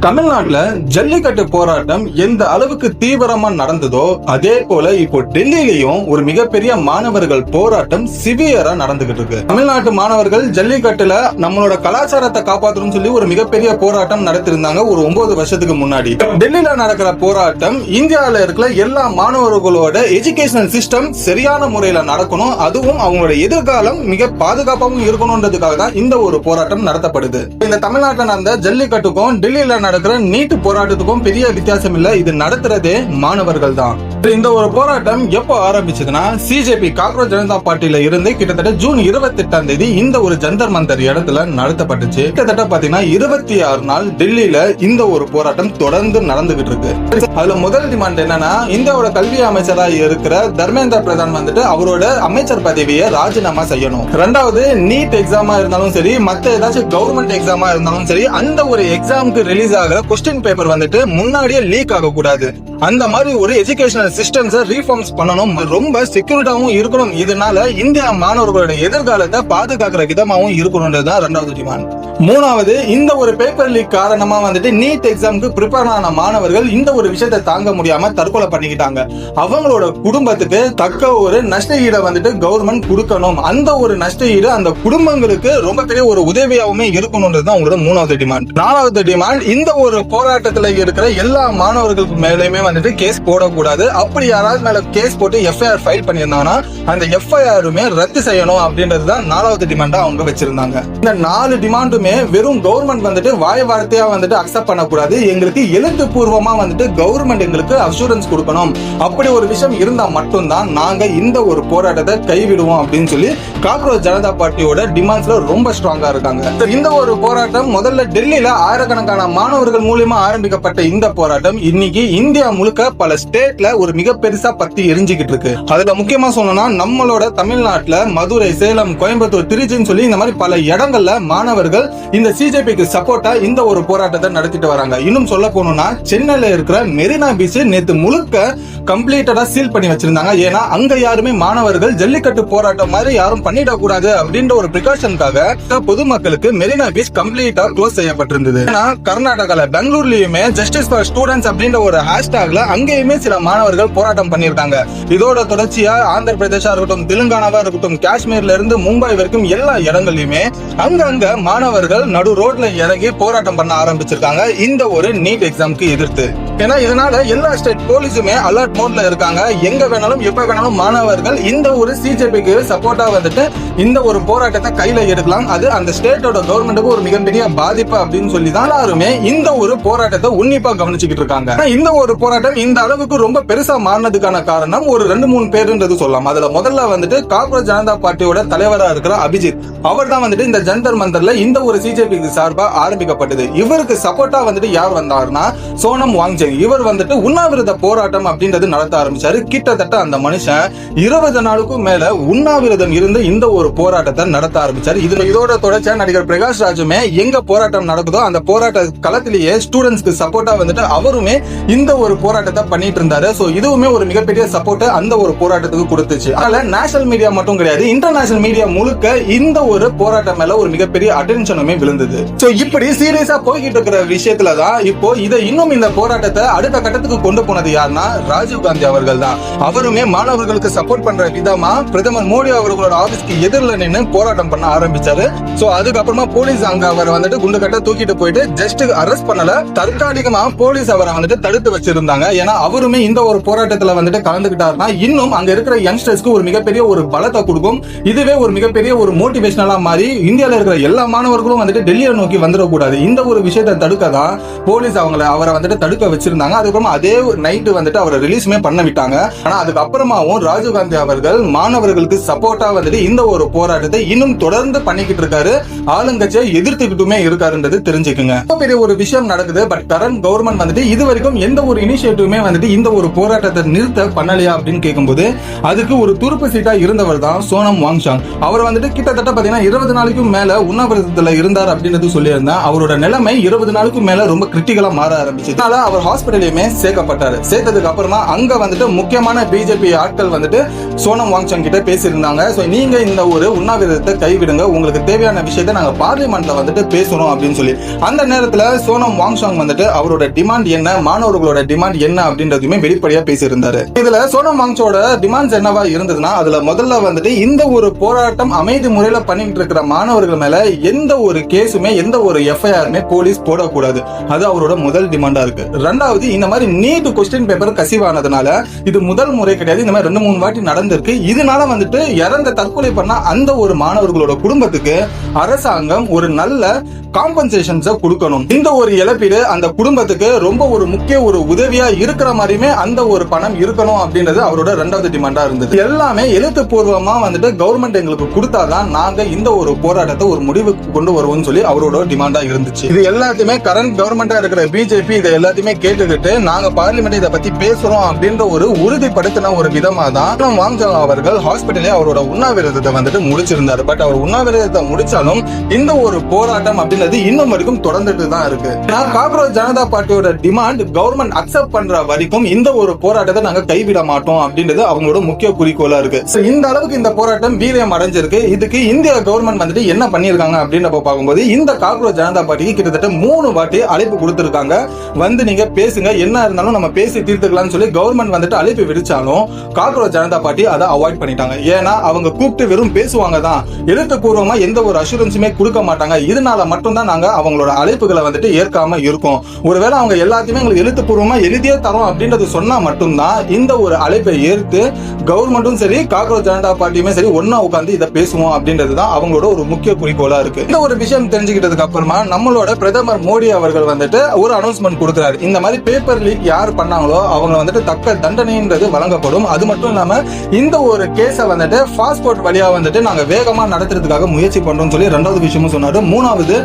தமிழ்நாட்டுல ஜல்லிக்கட்டு போராட்டம் எந்த அளவுக்கு தீவிரமா நடந்ததோ அதே போல இப்போ டெல்லியிலையும் ஒரு மிகப்பெரிய மாணவர்கள் போராட்டம் சிவியரா நடந்துகிட்டு இருக்கு. தமிழ்நாட்டு மாணவர்கள் ஜல்லிக்கட்டுல நம்மளோட கலாச்சாரத்தை காப்பாற்றணும்னு சொல்லி ஒரு மிகப்பெரிய போராட்டம் நடத்திருந்தாங்க ஒரு 9 வருஷத்துக்கு முன்னாடி. டெல்லியில நடக்கிற போராட்டம் இந்தியாவில இருக்கிற எல்லா மாணவர்களோட எஜுகேஷனல் சிஸ்டம் சரியான முறையில நடக்கணும், அதுவும் அவங்களோட எதிர்காலம் மிக பாதுகாப்பாகவும் இருக்கணும்ன்றதுக்காக தான் இந்த ஒரு போராட்டம் நடத்தப்படுது. இந்த தமிழ்நாட்டில் நடந்த ஜல்லிக்கட்டுக்கும் டெல்லியில நடக்கிற நீட் போராட்டத்துக்கும் பெரிய வித்தியாசம் இல்ல, இது நடத்துறதே மாணவர்கள் தான். இந்த ஒரு போராட்டம் எப்போ ஆரம்பிச்சதுன்னா சிஜேபி காக்ரோச் ஜனதா பார்ட்டியில இருந்து கிட்டத்தட்ட ஜூன் 28ஆம் தேதி இந்த ஒரு ஜந்தர் மந்தர் இடத்துல நடத்தப்பட்டுச்சு. கிட்டத்தட்ட பாத்தீங்கன்னா 26 நாள் டெல்லியில இந்த ஒரு போராட்டம் தொடர்ந்து நடந்துகிட்டு இருக்கு. அதுல முதல் டிமாண்ட் என்னன்னா, இந்தியாவோட கல்வி அமைச்சரா இருக்கிற தர்மேந்திர பிரதான் வந்துட்டு அவரோட அமைச்சர் பதவியை ராஜினாமா செய்யணும். ரெண்டாவது, நீட் எக்ஸாமா இருந்தாலும் சரி, மத்த ஏதாச்சும் கவர்மெண்ட் எக்ஸாமா இருந்தாலும் சரி, அந்த ஒரு எக்ஸாமுக்கு ரிலீஸ் ஆகிற கொஸ்டின் பேப்பர் வந்துட்டு முன்னாடியே லீக் ஆக கூடாது. அந்த மாதிரி ஒரு எஜுகேஷனல் சிஸ்டம்ஸ் ரீஃபார்ம்ஸ் பண்ணணும், ரொம்ப செக்யூரிட்டாவும் இருக்கணும். இதனால இந்தியா மாணவர்களோட எதிர்காலத்தை பாதுகாக்கிற விதமாவும் இருக்கணும்ன்றதுதான் ரெண்டாவது டிமாண்ட். மூணாவது, இந்த ஒரு பேப்பர் லீக் காரணமா வந்துட்டு நீட் எக்ஸாமுக்கு ப்ரிப்பேர் ஆன மாணவர்கள் இந்த ஒரு விஷயத்தை தாங்க முடியாம தற்கொலை பண்ணிக்கிட்டாங்க. அவங்களோட குடும்பத்துக்கு தக்க ஒரு நஷ்ட ஈடை வந்துட்டு கவர்மெண்ட் கொடுக்கணும். அந்த ஒரு நஷ்ட ஈடு அந்த குடும்பங்களுக்கு ரொம்ப பெரிய ஒரு உதவியாவுமே இருக்கணும்ன்றதுதான் உங்களோட மூணாவது டிமாண்ட். நாலாவது டிமாண்ட், இந்த ஒரு போராட்டத்துல இருக்கிற எல்லா மாணவர்களுக்கு மேலேயுமே வந்துட்டு கேஸ் போடக்கூடாது. அப்படி யாராவது மேல கேஸ் போட்டு எஃப்ஐஆர் ஃபைல் பண்ணியிருந்தாங்கன்னா அந்த எஃப்ஐஆருமே ரத்து செய்யணும் அப்படின்றதுதான் நாலாவது டிமாண்டா அவங்க வச்சிருந்தாங்க. இந்த 4 டிமாண்டுமே வெறும் கவர்மெண்ட் வந்துட்டு வாய் வார்த்தையா வந்துட்டு அக்செப்ட் பண்ணக்கூடாது, எங்களுக்கு எழுத்துப்பூர்வமா வந்துட்டு கவர்மெண்ட் எங்களுக்கு அஷூரன்ஸ் கொடுக்கணும். அப்படி ஒரு விஷயம் இருந்தா மட்டும்தான் நாங்க இந்த ஒரு போராட்டத்தை கைவிடுவோம் அப்படின்னு சொல்லி காக்ரோச் ஜனதா பார்ட்டியோட டிமாண்ட்ஸ்ல ரொம்ப ஸ்ட்ராங்கா இருக்காங்க. இந்த ஒரு போராட்டம் முதல்ல டெல்லியில ஆயிரக்கணக்கான மாணவர்கள் மூலியமா ஆரம்பிக்கப்பட்ட இந்த போராட்டம் இன்னைக்கு இந்தியா முழுக்க பல ஸ்டேட்ல ஒரு மிக பெருசா பத்தி எரிஞ்சுக்கிட்டு இருக்கு. அதுல முக்கியமா சொல்லணும்னா நம்மளோட தமிழ்நாட்டுல மதுரை, சேலம், கோயம்புத்தூர், திருச்சின்னு சொல்லி இந்த மாதிரி பல இடங்கள்ல மாணவர்கள் இந்த சிஜேபிக்கு சப்போர்ட்டா இந்த ஒரு போராட்டத்தை நடத்திட்டு வராங்க. இன்னும் சொல்ல போனோம்னா சென்னையில இருக்கிற மெரினா பீச் நேத்து முழுக்க கம்ப்ளீட்டடா சீல் பண்ணி வச்சிருந்தாங்க. ஏன்னா அங்க யாருமே மாணவர்கள் ஜல்லிக்கட்டு போராட்டம் மாதிரி யாரும் பண்ணிடக்கூடாது அப்படின்ற ஒரு பிரிகாஷனுக்காக பொதுமக்களுக்கு மெரினா பீச் கம்ப்ளீட்டா க்ளோஸ் செய்யப்பட்டிருந்தது. கர்நாடகால பெங்களூர்லயுமே ஜஸ்டிஸ் ஃபார் ஸ்டூடெண்ட்ஸ் அப்படின்ற ஒரு ஹேஷ்டாக்ல அங்கேயுமே சில மாணவர்கள் போராட்டம் பண்ணிருக்காங்க. இதோட தொடர்ச்சியா ஆந்திர பிரதேசா இருக்கட்டும், தெலுங்கானாவா இருக்கட்டும், காஷ்மீர்ல இருந்து மும்பை வரைக்கும் எல்லா இடங்கள்லயுமே அங்கங்க மாணவர்கள் நடு ரோட்ல இறங்கி போராட்டம் பண்ண ஆரம்பிச்சிருக்காங்க இந்த ஒரு நீட் எக்ஸாமுக்கு எதிர்த்து. ஏன்னா இதனால எல்லா ஸ்டேட் போலீஸுமே அலர்ட் மோட்ல இருக்காங்க. எங்க வேணாலும் எப்ப வேணாலும் மாணவர்கள் இந்த ஒரு சிஜேபிக்கு சப்போர்ட்டா வந்துட்டு இந்த ஒரு போராட்டத்தை கையில எடுக்கலாம். அது அந்த ஸ்டேட்டோட கவர்மெண்ட்டுக்கு ஒரு மிகப்பெரிய பாதிப்பு அப்படின்னு சொல்லி தான் எல்லாருமே இந்த ஒரு போராட்டத்தை உன்னிப்பா கவனிச்சுக்கிட்டு இருக்காங்க. இந்த ஒரு போராட்டம் இந்த அளவுக்கு ரொம்ப பெருசா மாறினதுக்கான காரணம் ஒரு 2-3 பேருன்றது சொல்லலாம். அதுல முதல்ல வந்துட்டு காக்ரோச் ஜனதா பார்ட்டியோட தலைவரா இருக்கிற அபிஜித், அவர் தான் வந்துட்டு இந்த ஜந்தர் மந்தர்ல இந்த ஒரு சிஜேபிக்கு சார்பா ஆரம்பிக்கப்பட்டது. இவருக்கு சப்போர்ட்டா வந்துட்டு யார் வந்தாருன்னா சோனம் வாங்ஜெங். இவர் வந்துட்டு உண்ணாவிரத போராட்டம் அப்படின்றது நடத்த ஆரம்பிச்சாரு. கிட்டத்தட்ட அந்த மனுஷன் 20 நாளுக்கும் மேல உண்ணாவிரதம் இருந்து இந்த ஒரு போராட்டத்தை நடத்த ஆரம்பிச்சாரு. இதோட தொடர்ச்சியா நடிகர் பிரகாஷ் ராஜுமே எங்க போராட்டம் நடக்குதோ அந்த போராட்ட களத்திலேயே ஸ்டூடெண்ட்ஸ்க்கு சப்போர்ட்டா வந்துட்டு அவருமே இந்த ஒரு போராட்டத்தை பண்ணிட்டு இருந்தாரு. சோ இதுவுமே ஒரு மிகப்பெரிய சப்போர்ட் அந்த ஒரு போராட்டத்துக்கு கொடுத்துச்சு. அதனால நேஷனல் மீடியா மட்டும் கிடையாது, இன்டர்நேஷனல் மீடியா முழுக்க இந்த ஒரு போராட்டம் மேல ஒரு மிகப்பெரிய அட்டென்ஷனுமே விழுந்தது. சோ இப்படி சீரியஸா போய்கிட்டு இருக்கிற விஷயத்துலதான் இப்போ இதை இன்னும் இந்த போராட்டத்தை அடுத்த கட்டத்துக்கு கொண்டு போனது யாருன்னா ராஜீவ் காந்தி அவர்கள் தான். அவருமே மாணவர்களுக்கு சப்போர்ட் பண்ற விதமா பிரதமர் மோடி அவர்களோட ஆபீஸ்க்கு எதிரில் நின்று போராட்டம் பண்ண ஆரம்பிச்சாரு. சோ அதுக்கப்புறமா போலீஸ் அங்க அவரை வந்துட்டு குண்டுகட்ட தூக்கிட்டு போயிட்டு ஜஸ்ட் அரெஸ்ட் பண்ணல, தற்காலிகமா போலீஸ் அவரை வந்துட்டு தடுத்து வச்சிருந்தாங்க. ஏன்னா அவருமே இந்த ஒரு போராட்டத்துல வந்துட்டு கலந்துகிட்டாருன்னா இன்னும் அங்க இருக்கிற யங்ஸ்டர்ஸ்க்கு ஒரு மிகப்பெரிய ஒரு பலத்தை கொடுக்கும். இதுவே ஒரு மிகப்பெரிய ஒரு மோட்டிவேஷனலா மாறி இந்தியால இருக்கிற எல்லா மாணவர்களும் வந்துட்டு டெல்லியை நோக்கி வந்துடக்கூடாது. இந்த ஒரு விஷயத்தை தடுக்க தான் போலீஸ் அவரை வந்துட்டு தடுக்க வச்சிருந்தாங்க. அதுக்கப்புறமா அதே நைட்டு வந்துட்டு அவரை ரிலீஸ்மே பண்ண விட்டாங்க. ஆனா அதுக்கப்புறமாவும் ராஜீவ் காந்தி அவர்கள் மாணவர்களுக்கு சப்போர்ட்டா வந்துட்டு இந்த ஒரு போராட்டத்தை இன்னும் தொடர்ந்து பண்ணிக்கிட்டு இருக்காரு. ஆளுங்கட்சியை எதிர்த்துக்கிட்டுமே இருக்காருன்றது தெரிஞ்சுக்குங்க. பெரிய ஒரு விஷயம் நடக்குது. பட் கரண்ட் கவர்மெண்ட் வந்துட்டு இது வரைக்கும் எந்த ஒரு இனிஷியேட்டிவுமே வந்துட்டு இந்த ஒரு போராட்டத்தை நிறுத்த பண்ணலையா அப்படின்னு கேட்கும்போது அதுக்கு ஒரு துருப்பு சீட்டா இருந்தவர் தான் சோனம் வாங்ஜாங். அவர் வந்துட்டு கிட்டத்தட்ட பாத்தீங்கன்னா 20 நாளைக்கும் மேல உண்ணாவிரதத்துல இருந்தார் அப்படின்றது சொல்லியிருந்தேன். அவரோட நிலைமை 20 நாளுக்கும் மேல ரொம்ப கிரிட்டிக்கலா மாற ஆரம்பிச்சு. அவர் ஹாஸ்பிட்டலையுமே சேர்க்கப்பட்டாரு. சேர்த்ததுக்கு அப்புறமா அங்க வந்துட்டு முக்கியமான பிஜேபி ஆட்கள் வந்துட்டு சோனம் வாங்சாங் கிட்ட பேசியிருந்தாங்க. சோ நீங்க இந்த ஒரு உண்ணாவிரதத்தை கைவிடுங்க, உங்களுக்கு தேவையான விஷயத்தை நாங்க பார்லிமெண்ட்ல வந்துட்டு பேசணும் அப்படின்னு சொல்லி அந்த நேரத்துல சோனம் வாங்சாங் வந்துட்டு அவரோட டிமாண்ட் என்ன, மாணவர்களோட டிமாண்ட் என்ன அப்படின்றதுமே வெளிப்படையா பேசியிருந்தாரு. இதுல சோனம் வாங்சோட டிமாண்ட்ஸ் என்னவா இருந்ததுன்னா, அதுல முதல்ல வந்துட்டு இந்த ஒரு போராட்டம் அமைதி முறையில பண்ணிட்டு இருக்கிற மாணவர்கள் மேல எந்த ஒரு கேஸுமே எந்த ஒரு எஃப்ஐஆருமே போலீஸ் போடக்கூடாது. அது அவரோட முதல் டிமாண்டா இருக்கு. ரெண்டாவது, இந்த மாதிரி நீட் கொஸ்டின் பேப்பர் கசிவானதுனால இது முதல் முறை கிடையாது, இந்த மாதிரி 2-3 வாட்டி நடந்திருக்கு. இதனால வந்துட்டு இறந்த தற்கொலை பண்ண அந்த ஒரு மாணவர்களோட குடும்பத்துக்கு அரசாங்கம் ஒரு நல்ல காம்பன்சேஷன்ஸை கொடுக்கணும். இந்த ஒரு இழப்பீடு அந்த குடும்பத்துக்கு ரொம்ப ஒரு முக்கிய ஒரு உதவியா இருக்கிற மாதிரியுமே அந்த ஒரு பணம் இருக்கணும் அப்படின்றது அவரோட ரெண்டாவது டிமாண்டா இருந்தது. எல்லாமே எழுத்துப்பூர்வமா வந்துட்டு கவர்மெண்ட் எங்களுக்கு கொடுத்தாதான் நாங்க இந்த ஒரு போராட்டத்தை ஒரு முடிவுக்கு கொண்டு வருவோம்னு சொல்லி அவரோட டிமாண்டா இருந்துச்சு. இது எல்லாத்தையுமே கரண்ட் கவர்மெண்டா இருக்கிற பிஜேபி இதை எல்லாத்தையுமே கேட்டுக்கிட்டு நாங்க பார்லிமெண்ட் இதை பத்தி பேசுறோம் அப்படின்ற ஒரு உறுதிப்படுத்தின ஒரு விதமா தான் வாங்சாங் அவர்கள் ஹாஸ்பிட்டலே அவரோட உண்ணாவிரதத்தை வந்துட்டு முடிச்சிருந்தாரு. பட் அவர் உண்ணாவிரதத்தை முடிச்சாலும் இந்த ஒரு போராட்டம் அப்படின்றது இன்னும் வரைக்கும் தொடர்ந்துட்டு தான் இருக்கு. காக்ரோச் ஜனதா பார்ட்டியோட டிமாண்ட் கவர்மெண்ட் அக்செப்ட் பண்ற வரைக்கும் இந்த ஒரு போராட்டத்தை நாங்க கைவிட மாட்டோம் அப்படின்றது அவங்களோட முக்கிய குறிக்கோளா இருக்கு. இந்த அளவுக்கு இந்த போராட்டம் வீரியம் அடைஞ்சிருக்கு. இதுக்கு இந்திய கவர்மெண்ட் வந்துட்டு என்ன பண்ணிருக்காங்க அப்படின்னு பார்க்கும்போது, இந்த காக்ரோச் ஜனதா பார்ட்டிக்கு கிட்டத்தட்ட 3 வாட்டி அழைப்பு கொடுத்திருக்காங்க. வந்து நீங்க பேசுங்க, என்ன இருந்தாலும் நம்ம பேசி தீர்த்துக்கலாம்னு சொல்லி கவர்மெண்ட் வந்துட்டு அழைப்பு விடுச்சாலும் காக்ரோச் ஜனதா பார்ட்டி அதை அவாய்ட் பண்ணிட்டாங்க. ஏன்னா அவங்க கூப்பிட்டு வெறும் பேசுவாங்க தான், எழுத்துப்பூர்வமா எந்த ஒரு அஷூரன்ஸுமே கொடுக்க மாட்டாங்க. இதனால மட்டும்தான் நாங்க அவங்களோட அழைப்புகளை வந்துட்டு ஏற்காம இருக்கோம். ஒருவேளை அவங்க எல்லாத்தையுமே எங்களுக்கு எழுத்துப்பூர்வமா எழுதியே தரோம் அப்படின்றது சொன்னா மட்டும்தான் இந்த ஒரு அழைப்பை ஏற்று கவர்மெண்ட்டும் சரி காக்ரோச் ஜனதா பார்ட்டியுமே சரி ஒன்னா உட்கார்ந்து இதை பேசுவோம் அப்படின்றதுதான் அவங்களோட ஒரு முக்கிய குறிக்கோளா இருக்கு. இந்த ஒரு விஷயம் தெரிஞ்சுக்கிட்டதுக்கு அப்புறமா நம்மளோட பிரதமர் மோடி அவர்கள் வந்துட்டு ஒரு அனௌன்ஸ்மெண்ட் கொடுக்கிறாரு. இந்த மாதிரி பேப்பர் லீக் யார் பண்ணாங்களோ அவங்க வந்துட்டு தக்க தண்டனைன்றது வழங்கப்படும். அது மட்டும் இல்லாம இந்த ஒரு கேஸை வந்துட்டு பாஸ்போர்ட் வழியா வந்துட்டு நாங்க வேகமா நடத்துறதுக்காக முயற்சி பண்றோம் சொல்லி ரெண்டாவது விஷயமும் சொன்னாரு. மூணாவது,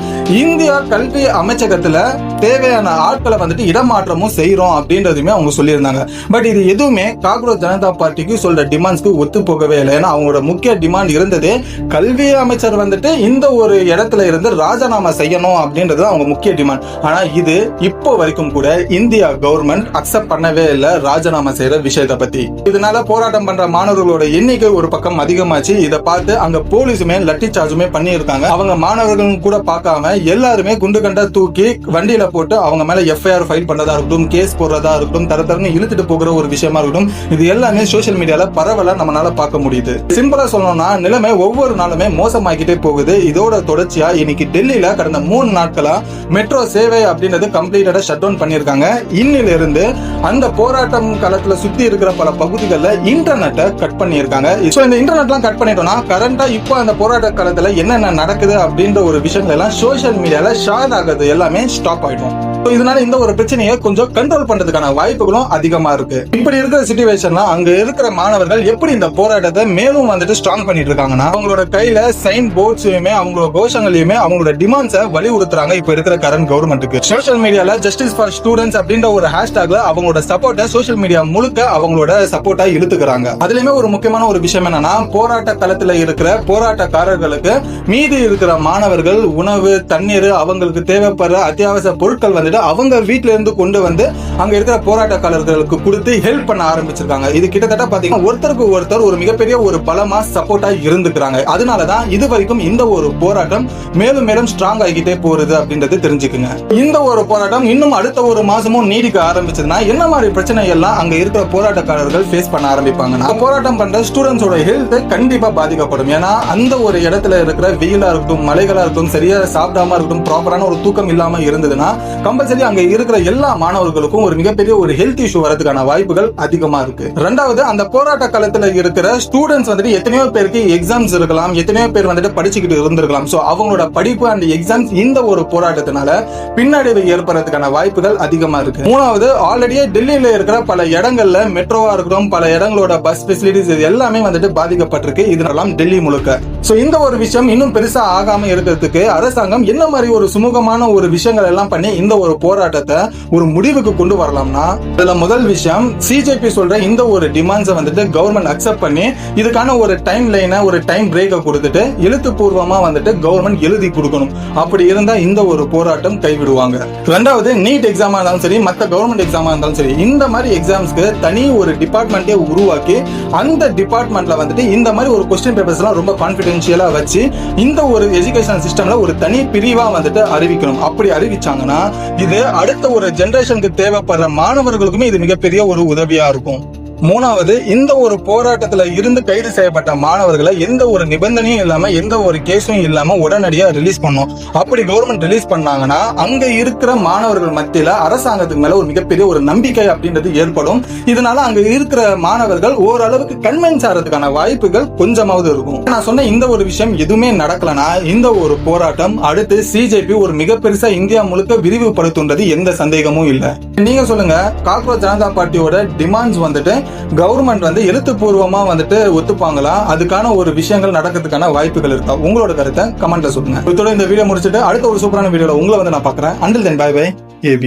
இந்தியா கல்வி அமைச்சகத்துல தேவையான ஆட்களை வந்துட்டு இடமாற்றமும் செய்யறோம் அப்படின்றதுமே அவங்க சொல்லியிருந்தாங்க. பட் இது எதுவுமே காக்ரோச் ஜனதா பார்ட்டிக்கு சொல்ற டிமாண்ட்ஸ்க்கு ஒத்து போகவே இல்லை. ஏன்னா அவங்களோட முக்கிய டிமாண்ட் இருந்ததே கல்வி அமைச்சர் வந்துட்டு இந்த ஒரு இடத்துல இருந்து ராஜினாமா செய்யணும் அப்படின்றது அவங்க முக்கிய டிமாண்ட். ஆனா இது இப்போ வரைக்கும் கூட இந்தியா கவர்மெண்ட் அக்செப்ட் பண்ணவே இல்லை ராஜினாமா செய்யற விஷயத்தை பத்தி. இதனால போராட்டம் பண்ற மாணவர்களோட எண்ணிக்கை ஒரு பக்கம் அதிகமாச்சு. இதை பார்த்து அங்க போலீஸுமே லட்டி சார்ஜுமே பண்ணி இருக்காங்க. அவங்க மாணவர்கள் கூட பார்க்காம எல்லாருமே குண்டு கண்டா தூக்கி வண்டியில போட்டு அவங்க மேல எஃப்ஐஆர் ஃபைல் பண்றதா இருக்கட்டும், கேஸ் போடுறதா இருக்கட்டும், தரத்தரன்னு இழுத்துட்டு போகிற ஒரு விஷயமா இருக்கட்டும், இது எல்லாமே சோசியல் மீடியால பரவலா நம்மளால பார்க்க முடியுது. சிம்பிளா சொல்லணும்னா நிலைமை ஒவ்வொரு நாளுமே மோசமாக்கிட்டே போகுது. இதோட தொடர்ச்சியா இன்னைக்கு டெல்லியில கடந்த 3 நாட்களா மெட்ரோ சேவை அப்படின்றது கம்ப்ளீட்டா ஷட் டவுன் பண்ணிருக்காங்க. இன்னில இருந்து அந்த போராட்டம் களத்துல சுத்தி இருக்கிற பல பகுதிகளில் இன்டர்நெட்டை கட் பண்ணியிருக்காங்க. இந்த இன்டர்நெட்லாம் கட் பண்ணிட்டோம்னா கரண்டா இப்போ அந்த போராட்ட காலத்துல என்னென்ன நடக்குது அப்படின்ற ஒரு விஷயங்கள் எல்லாம் சோசியல் மீடியால ஷேர் ஆகுது எல்லாமே ஸ்டாப் ஆயிடும். இதனால இந்த ஒரு பிரச்சனையை கொஞ்சம் கண்ட்ரோல் பண்றதுக்கான வாய்ப்புகளும் அதிகமா இருக்கு. இப்படி இருக்கிற சிச்சுவேஷன்ல அங்க இருக்கிற மாணவர்கள் எப்படி இந்த போராட்டத்தை மேலும் வந்துட்டு ஸ்ட்ராங் பண்ணிட்டு இருக்காங்கன்னா, அவங்களோட கையில சைன் போர்ட்ஸுமே அவங்களோட கோஷங்களையுமே அவங்களோட டிமாண்ட்ஸை வலியுறுத்துறாங்க. இப்ப இருக்கிற கரண்ட் கவர்மெண்ட்டுக்கு சோசியல் மீடியால ஜஸ்டிஸ் ஃபார் ஸ்டூடெண்ட்ஸ் அப்படின்ற ஒரு ஹேஷ்டாக்ல அவங்களோட சப்போர்ட்டை சோசியல் மீடியா முழுக்க அவங்களோட சப்போர்ட்டா இழுத்துக்கிறாங்க. அதுலயுமே ஒரு முக்கியமான ஒரு விஷயம் என்னன்னா, போராட்ட களத்துல இருக்கிற போராட்டக்காரர்களுக்கு மீதி இருக்கிற மாணவர்கள் உணவு, தண்ணீர், அவங்களுக்கு தேவைப்படுற அத்தியாவசிய பொருட்கள் வந்துட்டு அவங்க வீட்டுல இருந்து கொண்டு வந்து அங்க இருக்கிற போராட்டக்காரர்களுக்கு கொடுத்து ஹெல்ப் பண்ண ஆரம்பிச்சிருக்காங்க. இது கிட்டத்தட்ட பாத்தீங்கன்னா ஒருத்தருக்கு ஒருத்தர் ஒரு மிகப்பெரிய ஒரு பலமா சப்போர்ட்டா இருந்துக்கிறாங்க. அதனாலதான் இது வரைக்கும் இந்த ஒரு போராட்டம் மேலும் மேலும் ஸ்ட்ராங் ஆகிட்டே போறது அப்படின்றது தெரிஞ்சுக்குங்க. இந்த ஒரு போராட்டம் இன்னும் அடுத்த ஒரு மாசமும் நீடிக்க ஆரம்பிச்சதுன்னா என்ன மாதிரி பிரச்சனை எல்லாம் அங்க இருக்கிற போராட்டக்காரர்கள் ஃபேஸ் பண்ண ஆரம்பிப்பாங்கன்னா, போராட்டம் பண்ற ஸ்டூடெண்ட்ஸோட ஹெல்த் கண்டிப்பா பாதிக்கப்படும். ஏன்னா அந்த ஒரு இடத்துல இருக்கிற வெயிலா இருக்கட்டும், மலைகளா இருக்கட்டும், சரியா சாப்பிடாம இருக்கட்டும், ப்ராப்பரான ஒரு தூக்கம் இல்லாம இருந்ததுன்னா கம்பல்சரி அங்க இருக்கிற எல்லா மாணவர்களுக்கும் ஒரு மிகப்பெரிய ஒரு ஹெல்த் இஷ்யூ வரதுக்கான வாய்ப்புகள் அதிகமா இருக்கு. ரெண்டாவது, அந்த போராட்ட காலத்துல இருக்கிற ஸ்டூடெண்ட்ஸ் வந்துட்டு எத்தனையோ பேருக்கு எக்ஸாம்ஸ் இருக்கலாம், எத்தனையோ பேர் வந்துட்டு படிச்சுக்கிட்டு இருந்திருக்கலாம். சோ அவங்களோட படிப்பு அண்ட் எக்ஸாம்ஸ் இந்த ஒரு போராட்டத்தினால பின்னடைவு ஏற்படுறதுக்கான வாய்ப்புகள் அதிகமா இருக்கு. மூணாவது, ஆல்ரெடியே டெல்லியில இருக்கிற பல இடங்கள்ல மெட்ரோவா இருக்கட்டும், பல இடங்களோட பஸ் ஃபெசிலிட்டிஸ் இது எல்லாமே வந்துட்டு பாதிக்கப்பட்டிருக்கு. இதெல்லாம் டெல்லி முழுக்க. சோ இந்த ஒரு விஷயம் இன்னும் பெருசா ஆகாம இருக்கிறதுக்கு அரசாங்கம் என்ன மாதிரி ஒரு சுமூகமான ஒரு விஷயங்கள் எல்லாம் பண்ணி இந்த ஒரு போராட்டத்தை ஒரு முடிவுக்கு கொண்டு வரலாம்னா இதுல முதல் விஷயம் சிஜேபி சொல்ற இந்த ஒரு டிமாண்ட்ஸை வந்துட்டு கவர்மெண்ட் அக்செப்ட் பண்ணி இதுக்கான ஒரு டைம் லைனை ஒரு டைம் பிரேக்கை கொடுத்துட்டு எழுத்துப்பூர்வமா வந்துட்டு கவர்மெண்ட் எழுதி கொடுக்கணும். அப்படி இருந்தா இந்த ஒரு போராட்டம் கைவிடுவாங்க. ரெண்டாவது, நீட் எக்ஸாமா இருந்தாலும் சரி, மற்ற கவர்மெண்ட் எக்ஸாமா இருந்தாலும் சரி, இந்த மாதிரி எக்ஸாம்ஸ்க்கு தனி ஒரு டிபார்ட்மெண்ட்டே உருவாக்கி அந்த டிபார்ட்மெண்ட்ல வந்துட்டு இந்த மாதிரி ஒரு கொஸ்டின் பேப்பர்ஸ் எல்லாம் ரொம்ப கான்பிடென்ஷியலா வச்சு இந்த ஒரு எஜுகேஷன் சிஸ்டம்ல ஒரு தனி பிரிவா வந்துட்டு அறிவிக்கணும். அப்படி அறிவிச்சாங்கன்னா இது அடுத்த ஒரு ஜெனரேஷனுக்கு தேவைப்படுற மாணவர்களுக்குமே இது மிகப்பெரிய ஒரு உதவியா இருக்கும். மூணாவது, இந்த ஒரு போராட்டத்துல இருந்து கைது செய்யப்பட்ட மாணவர்களை எந்த ஒரு நிபந்தனையும் இல்லாம எந்த ஒரு கேஸும் இல்லாம உடனடியா ரிலீஸ் பண்ணும். அப்படி கவர்மெண்ட் ரிலீஸ் பண்ணாங்கன்னா அங்க இருக்கிற மாணவர்கள் மத்தியில அரசாங்கத்துக்கு மேல ஒரு மிகப்பெரிய ஒரு நம்பிக்கை அப்படின்றது ஏற்படும். இதனால அங்க இருக்கிற மாணவர்கள் ஓரளவுக்கு கன்வின்ஸ் ஆகிறதுக்கான வாய்ப்புகள் கொஞ்சமாவது இருக்கும். நான் சொன்ன இந்த ஒரு விஷயம் எதுவுமே நடக்கலனா இந்த ஒரு போராட்டம் அடுத்து சிஜேபி ஒரு மிக பெருசா இந்தியா முழுக்க விரிவுபடுத்துன்றது எந்த சந்தேகமும் இல்லை. நீங்க சொல்லுங்க, காக்ரோச் ஜனதா பார்ட்டியோட டிமாண்ட்ஸ் வந்துட்டு கவர்மெண்ட் வந்து எழுத்துப்பூர்வமா வந்துட்டு ஒத்துப்பாங்களா? அதுக்கான ஒரு விஷயங்கள் நடக்கிறதுக்கான வாய்ப்புகள் இருக்கா? உங்களோட கருத்தை கமெண்ட்ல சொல்லுங்க. இதோட இந்த வீடியோ முடிச்சுட்டு அடுத்த ஒரு சூப்பரான வீடியோல உங்களை வந்து நான் பாக்குறேன். Until then bye bye. AB.